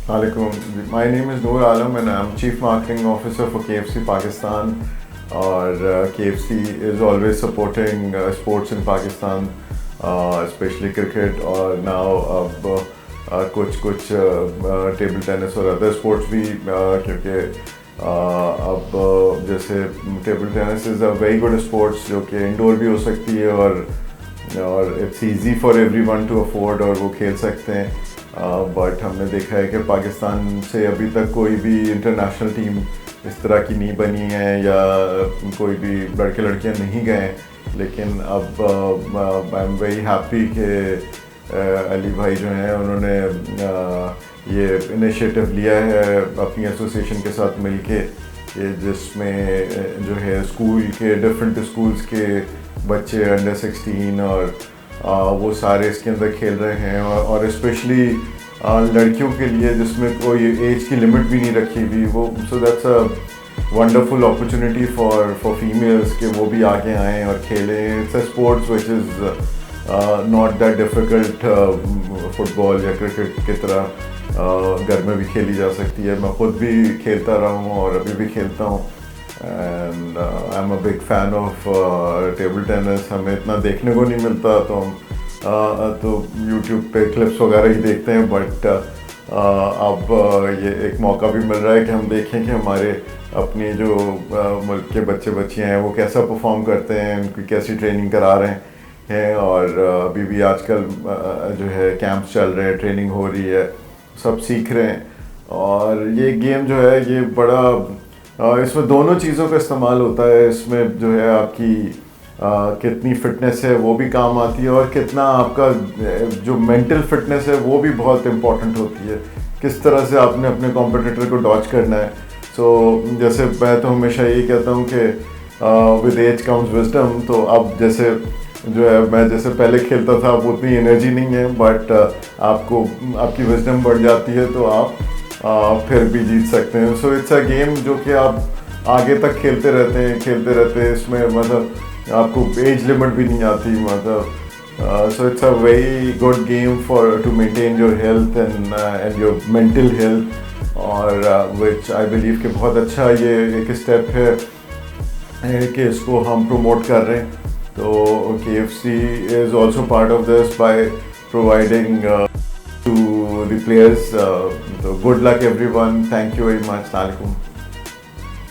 Alaikum. My name is Noor Alam and I'm Chief Marketing Officer for KFC Pakistan. Or KFC is always supporting sports in Pakistan, especially cricket. और now अब कुछ table tennis और other sports भी क्योंकि अब जैसे table tennis is a very good sports जो कि इंडोर भी हो सकती है और it's easy for everyone to afford और वो खेल सकते हैं. बट हमने देखा है कि पाकिस्तान से अभी तक कोई भी इंटरनेशनल टीम इस तरह की नहीं बनी है या कोई भी लड़के लड़कियां नहीं गए. लेकिन अब आई एम वेरी हैप्पी कि अली भाई जो हैं उन्होंने ये इनिशिएटिव लिया है अपनी एसोसिएशन के साथ मिलके जिसमें जो है स्कूल के डिफरेंट स्कूल्स के बच्चे अंडर 16 और वो सारे इसके अंदर खेल रहे हैं और स्पेशली लड़कियों के लिए जिसमें कोई एज की लिमिट भी नहीं रखी हुई वो. So that's a wonderful opportunity for females कि वो भी आगे आएँ और खेलें. It's a sports which is not that difficult football या क्रिकेट की तरह घर में भी खेली जा सकती है. मैं ख़ुद भी खेलता रहा हूँ और अभी भी खेलता हूँ. And I am a big fan of table tennis. हमें इतना देखने को नहीं मिलता तो हम तो यूट्यूब पे क्लिप्स वगैरह ही देखते हैं. बट अब ये एक मौका भी मिल रहा है कि हम देखें कि हमारे अपनी जो मुल्क के बच्चे बच्चियाँ हैं वो कैसा परफॉर्म करते हैं, उनकी कैसी ट्रेनिंग करा रहे हैं. और अभी भी आजकल जो है कैंप्स चल रहे हैं, ट्रेनिंग हो रही है, सब सीख रहे हैं. और ये गेम जो है ये बड़ा इसमें दोनों चीज़ों का इस्तेमाल होता है. इसमें जो है आपकी कितनी फ़िटनेस है वो भी काम आती है और कितना आपका जो मेंटल फिटनेस है वो भी बहुत इम्पॉर्टेंट होती है. किस तरह से आपने अपने कॉम्पिटिटर को डॉज करना है. सो जैसे मैं तो हमेशा यही कहता हूँ कि विद एज कम्स विजडम. तो अब जैसे जो है मैं जैसे पहले खेलता था अब उतनी एनर्जी नहीं है बट आपको आपकी विजडम बढ़ जाती है तो आप फिर भी जीत सकते हैं. सो इट्स अ गेम जो कि आप आगे तक खेलते रहते हैं. इसमें मतलब आपको एज लिमिट भी नहीं आती. मतलब so it's a very good game for to maintain your health and your mental health. और विच आई बिलीव कि बहुत अच्छा ये एक स्टेप है कि इसको हम प्रमोट कर रहे हैं. तो KFC is also part of this by providing to the players. So good luck everyone. Thank you very much. Assalamualaikum.